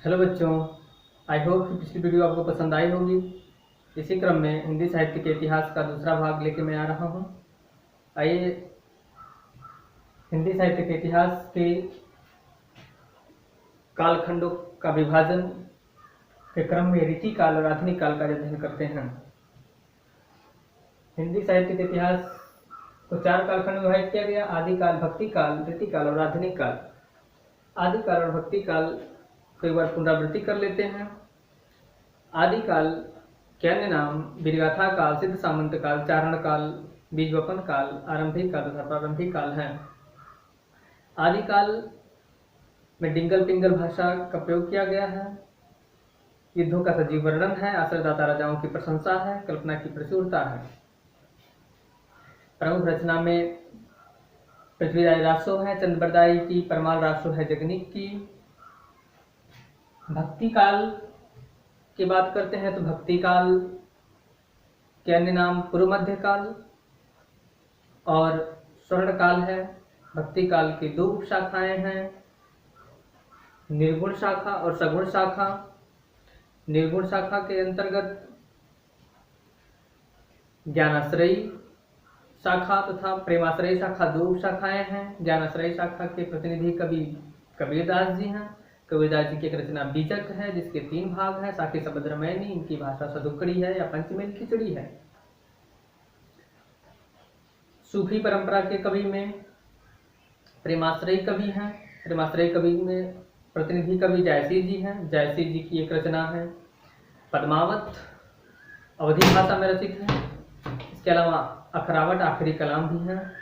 Hello बच्चों, I hope कि पिछली वीडियो आपको पसंद आई होगी। इसी क्रम में हिंदी साहित्य के इतिहास का दूसरा भाग लेके मैं आ रहा हूँ। आइए हिंदी साहित्य के इतिहास के कालखंडों का विभाजन के क्रम में रीति काल और आधुनिक काल का अध्ययन करते हैं। हिंदी साहित्य के इतिहास को चार कालखंड में विभाजित किया गया: आदि काल, भक्ति काल, रीति काल और आधुनिक काल। आदि काल और भक्ति काल को एक बार पुनरावृत्ति कर लेते हैं। आदि काल के अन्य नाम वीरगाथा काल, सिद्ध सामंत काल, चारण काल, बीजवपन काल, आरंभिक काल तथा प्रारंभिक काल है। आदि काल में डिंगल पिंगल भाषा का प्रयोग किया गया है। युद्धों का सजीव वर्णन है, आश्रयदाता राजाओं की प्रशंसा है, कल्पना की प्रचुरता है। प्रमुख रचना में पृथ्वीराज रासो है, चंद्रबरदाई की, परमाल रासो है जगनीक की। भक्ति काल की बात करते हैं तो भक्ति काल के अन्य नाम पूर्व मध्य काल और स्वर्ण काल है। भक्ति काल की दो उपशाखाएं हैं, निर्गुण शाखा और सगुण शाखा। निर्गुण शाखा के अंतर्गत ज्ञानाश्रयी शाखा तथा प्रेमाश्रयी शाखा दो उपशाखाएं हैं। ज्ञानाश्रयी शाखा के प्रतिनिधि कवि कबीरदास जी हैं। कबीरदास जी की एक रचना बीजक है जिसके 3 भाग हैं। साखी समुद्रमैनी, इनकी भाषा सदुकड़ी है या पंचमेल खिचड़ी है। सूफी परंपरा के कवि में प्रेमाश्रयी कवि हैं। प्रेमाश्रयी कवि में प्रतिनिधि कवि जायसी जी हैं। जायसी जी की एक रचना है पद्मावत, अवधी भाषा में रचित है। इसके अलावा अखरावट, आखिरी कलाम भी हैं।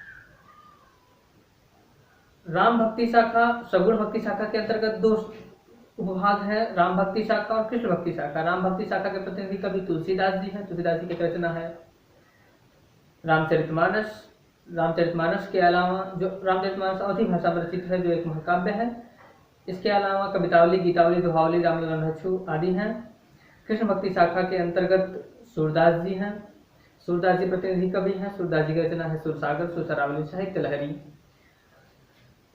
राम भक्ति शाखा सगुण भक्ति शाखा के अंतर्गत 2 उपभाग है, राम भक्ति शाखा और कृष्ण भक्ति शाखा। राम भक्ति शाखा के प्रतिनिधि कवि तुलसीदास जी हैं। तुलसीदास जी की एक रचना है रामचरितमानस। रामचरितमानस के अलावा जो रामचरितमानस अवधी भाषा में रचित है, जो एक महाकाव्य है। इसके अलावा कवितावली, गीतावली, दोहावली, रामलला रघु आदि हैं। कृष्ण भक्ति शाखा के अंतर्गत सूरदास जी हैं। सूरदास जी प्रतिनिधि कवि हैं। सूरदास जी की रचना है सुरसागर, सुसरावली, साहित्य लहरी।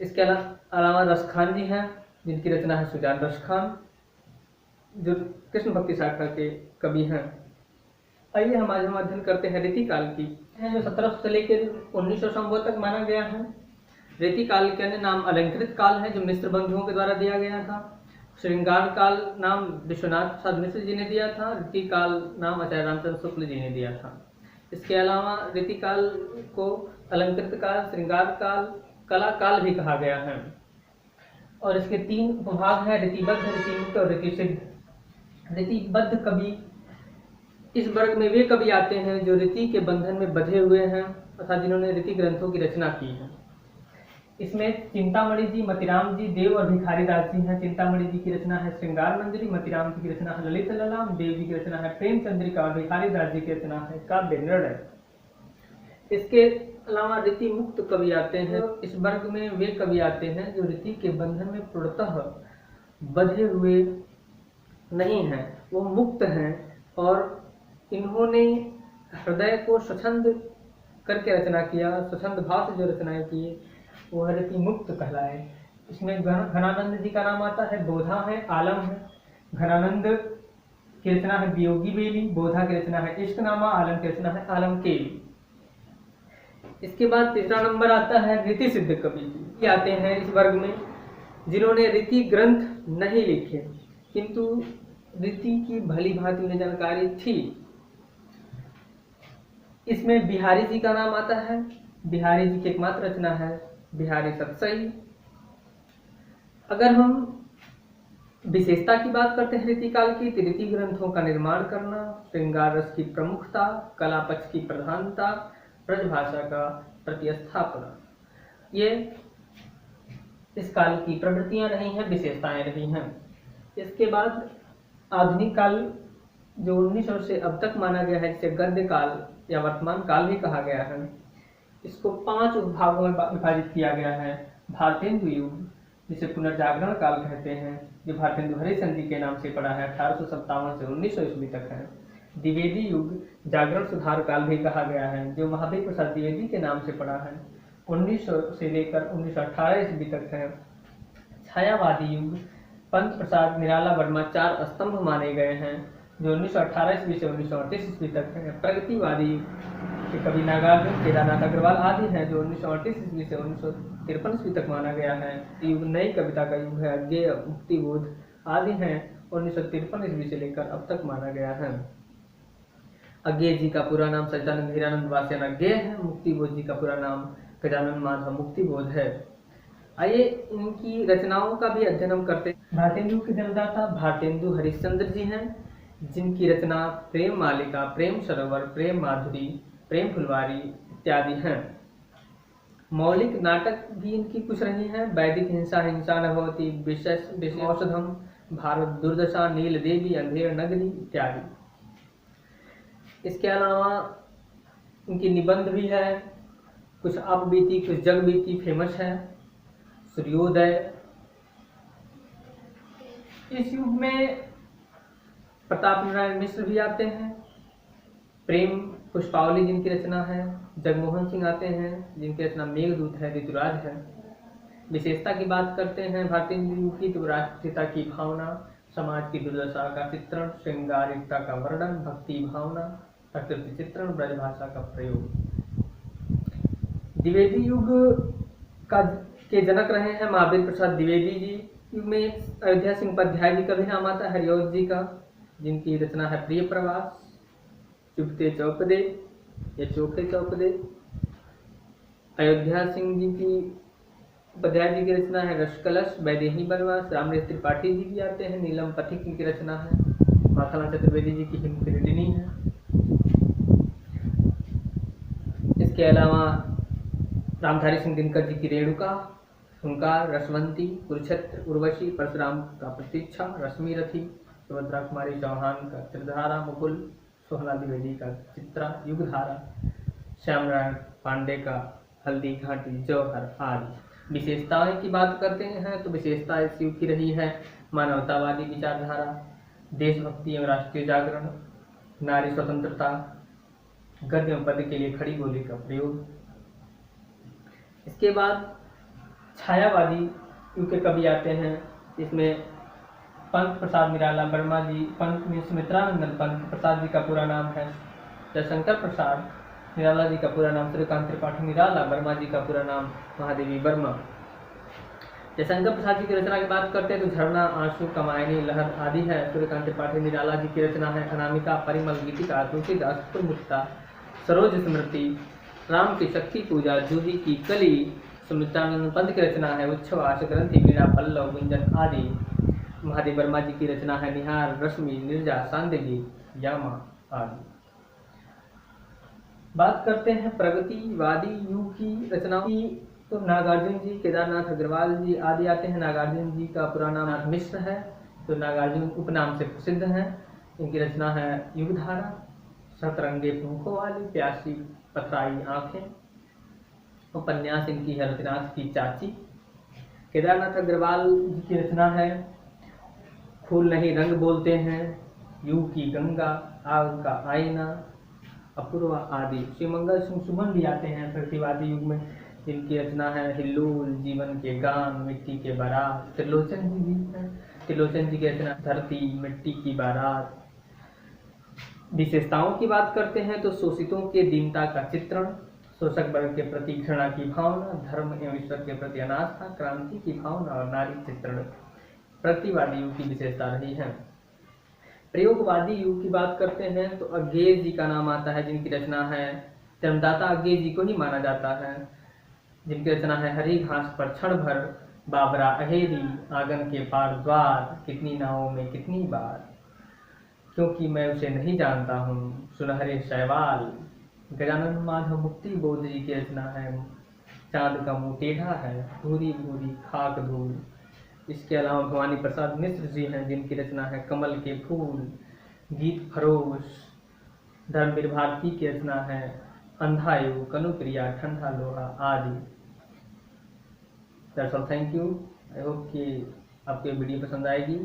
इसके अलावा रसखान जी हैं जिनकी रचना है सुजान रसखान, जो कृष्ण भक्ति शाखा के कवि हैं। आइए हम आज अध्ययन करते हैं रीति काल की, जो 1700 से लेकर 1900 संवत तक माना गया है। रीति काल के अन्य नाम अलंकृत काल है, जो मिश्र बंधुओं के द्वारा दिया गया था। श्रृंगार काल नाम विश्वनाथ प्रसाद मिश्र जी ने दिया था। रीति काल नाम आचार्य रामचंद्र शुक्ल जी ने दिया था। इसके अलावा रीति काल को अलंकृत काल, श्रृंगार काल, कला काल भी कहा गया है। और इसके 3 उपभाग हैं, रीतिबद्ध, रीतिमुक्त और रीतिसिद्ध। रीतिबद्ध कवि इस वर्ग में वे कवि आते हैं जो रीति के बंधन में बंधे हुए हैं तथा जिन्होंने रीति ग्रंथों की रचना की है। इसमें चिंतामणि जी, मतिराम जी, देव और भिखारी दास जी हैं। चिंतामणि जी की रचना है श्रृंगार मंजरी, मतिराम जी की रचना है ललित ललाम, देव जी की रचना है प्रेम चंद्रिका और भिखारी दास जी की रचना है काव्य निर्णय। इसके अलावा रीति मुक्त कवि आते हैं। इस वर्ग में वे कवि आते हैं जो रीति के बंधन में पूर्णतः बंधे हुए नहीं हैं, वो मुक्त हैं और इन्होंने हृदय को स्वच्छंद करके रचना किया। स्वच्छंद भाव से जो रचनाएं की वह रीति मुक्त कहलाए। इसमें घनानंद जी का नाम आता है, बोधा है, आलम है। घनानंद की रचना है वियोगी बेली, बोधा की रचना है इश्कनामा, आलम की रचना है आलम केली। इसके बाद तीसरा नंबर आता है रीति सिद्ध कवि जी आते हैं इस वर्ग में, जिन्होंने रीति ग्रंथ नहीं लिखे किंतु रीति की भली भांति उन्हें जानकारी थी। इसमें बिहारी जी का नाम आता है। बिहारी जी की एकमात्र रचना है बिहारी सतसई। अगर हम विशेषता की बात करते हैं रीति काल की, तो रीति ग्रंथों का निर्माण करना, श्रृंगार रस की प्रमुखता, कला पक्ष की प्रधानता, ब्रजभाषा का प्रतिस्थापना, ये इस काल की प्रवृत्तियां नहीं हैं, विशेषताएं रही हैं। इसके बाद आधुनिक काल जो 1900 से अब तक माना गया है, जिसे गद्य काल या वर्तमान काल भी कहा गया है, इसको 5 उपभागों में विभाजित किया गया है। भारतेंदु युग, जिसे पुनर्जागरण काल कहते हैं, जो भारतेंदु हरिश्चंद्र जी के नाम से पड़ा है, 1857 से 1900 ईस्वी तक है। द्विवेदी युग, जागरण सुधार काल भी कहा गया है, जो महावीर प्रसाद द्विवेदी के नाम से पड़ा है, 1900 से लेकर 1918 ईस्वी तक है। छायावादी युग पंत प्रसाद निराला वर्मा 4 स्तंभ माने गए हैं जो 1918 ईस्वी से 1938 ईस्वी तक हैं। प्रगतिवादी के कवि नागार्जुन, केदारनाथ अग्रवाल आदि हैं जो 1938 ईस्वी से 1953 ईस्वी तक माना गया है। युग नई कविता का युग है। अज्ञेय, मुक्तिबोध आदि हैं 1953 ईस्वी से लेकर अब तक माना गया है। अज्ञेय जी का पूरा नाम सच्चिदानंद हीरानंद वासयान अज्ञेय है। मुक्तिबोध जी का पूरा नाम गजानन माधव मुक्तिबोध है। आइए इनकी रचनाओं का भी अध्ययन हम करते हैं। भारतेंदु के जन्मदाता भारतेंदु हरिश्चंद्र जी हैं, जिनकी रचना प्रेम मालिका, प्रेम सरोवर, प्रेम माधुरी, प्रेम फुलवारी इत्यादि हैं। मौलिक नाटक भी इनकी कुछ रही हैं। वैदिक हिंसा, हिंसा न भवति, विशेष औषधम, भारत दुर्दशा, नील देवी, अंधेर नगरी इत्यादि। इसके अलावा इनकी निबंध भी है, कुछ अपबीती, कुछ जगबीती फेमस है। सूर्योदय। इस युग में प्रताप नारायण मिश्र भी आते हैं। प्रेम पुष्पावली जिनकी रचना है। जगमोहन सिंह आते हैं जिनकी रचना मेघदूत है, ऋतुराज है। विशेषता की बात करते हैं भारतेंदु युग की तो राष्ट्रीयता की भावना, समाज की दुर्दशा का चित्रण, श्रृंगारिकता का वर्णन, भक्ति भावना, प्रकृति चित्रण, ब्रजभाषा का प्रयोग। द्विवेदी युग के जनक रहे हैं महावीर प्रसाद द्विवेदी जी। युग में अयोध्या सिंह उपाध्याय जी का भी नाम आता है, हरिऔध जी का, जिनकी रचना है प्रिय प्रवास, चुपते चौपदे या चोखे चौपदे। अयोध्या सिंह जी की उपाध्याय जी की रचना है रसकलश, वैदेही बनवास। रामरेश त्रिपाठी जी भी आते हैं, नीलम पथिक इनकी रचना है। माखनलाल चतुर्वेदी जी की हिमक्रीडिनी है। इसके अलावा रामधारी सिंह दिनकर जी की रेणुका, हुंकार, रसवंती, कुरुक्षेत्र, उर्वशी, परशुराम का प्रतीक्षा, रश्मि रथी, सुभद्रा कुमारी चौहान का त्रिधारा, मुकुल, सोहना द्विवेदी का चित्रा, युगधारा, श्यामनारायण पांडे का हल्दी घाटी, जौहर आदि। विशेषताओं की बात करते हैं तो विशेषता इस युग की रही है मानवतावादी विचारधारा, देशभक्ति एवं राष्ट्रीय जागरण, नारी स्वतंत्रता, गद्य एवं पद्य के लिए खड़ी बोली का प्रयोग। इसके बाद छायावादी युग के कवि आते हैं। इसमें पंत प्रसाद निराला वर्मा जी, पंत में सुमित्रानंदन पंत प्रसाद जी का पूरा नाम है जयशंकर प्रसाद, निराला जी का पूरा नाम सूर्यकांत त्रिपाठी निराला, वर्मा जी का पूरा नाम महादेवी वर्मा। जयशंकर प्रसाद जी की रचना की बात करते हैं तो झरना, आंसू, कमायनी, लहर आदि है। सूर्यकांत त्रिपाठी निराला जी की रचना है अनामिका, परिमल, गीतिका, तुलसीदास, मुक्ता, सरोज स्मृति, राम की शक्ति पूजा, जूही की कली। सुमित्रानंद पंत की रचना है उच्छ्वास, ग्रंथि, वीणा, पल्लव, गुंजन आदि। महादेव वर्मा जी की रचना है निहार, रश्मि, निर्जा, सांदगी, यामा आदि। बात करते हैं प्रगतिवादी युग की रचनाओं की तो नागार्जुन जी, केदारनाथ अग्रवाल जी आदि आते हैं। नागार्जुन जी का पूरा नाम मिश्र है तो नागार्जुन उपनाम से प्रसिद्ध हैं। इनकी रचना है युगधारा, सतरंगे पंखों वाली, प्यासी पथराई आंखें। उपन्यास इनकी है रतिनाथ की चाची। केदारनाथ अग्रवाल जी की रचना है फूल नहीं रंग बोलते हैं, युग की गंगा, आग का आईना, अपूर्वा आदि। श्रीमंगल सिंह सुमन भी आते हैं प्रगतिवादी युग में, जिनकी रचना है हिल्लोल, जीवन के गान, मिट्टी के बारात। त्रिलोचन जी भी हैं। त्रिलोचन जी की रचना धरती, मिट्टी की बारात। विशेषताओं की बात करते हैं तो शोषितों के दीनता का चित्रण, शोषक वर्ग के प्रति घृणा की भावना, धर्म एवं ईश्वर के प्रति अनास्था, क्रांति की भावना और नारी चित्रण प्रतिवादी युग की विशेषता रही है। प्रयोगवादी युग की बात करते हैं तो अज्ञेय जी का नाम आता है, जिनकी रचना है जन्मदाता अज्ञेय जी को ही माना जाता है, जिनकी रचना है हरी घास पर क्षण भर, बाबरा अहेरी, आंगन के पार द्वार, कितनी नावों में कितनी बार, क्योंकि मैं उसे नहीं जानता हूँ, सुनहरे शैवाल। गजानन माधव मुक्तिबोध जी की रचना है चांद का मुँह टेढ़ा है, भूरी भूरी खाक धूल। इसके अलावा भवानी प्रसाद मिश्र जी हैं, जिनकी रचना है कमल के फूल, गीत फरोश। धर्मवीर भारती की रचना है अंधायु, कनुप्रिया, ठंडा लोहा आदि। That's all, thank you. I hope कि आपको वीडियो पसंद आएगी।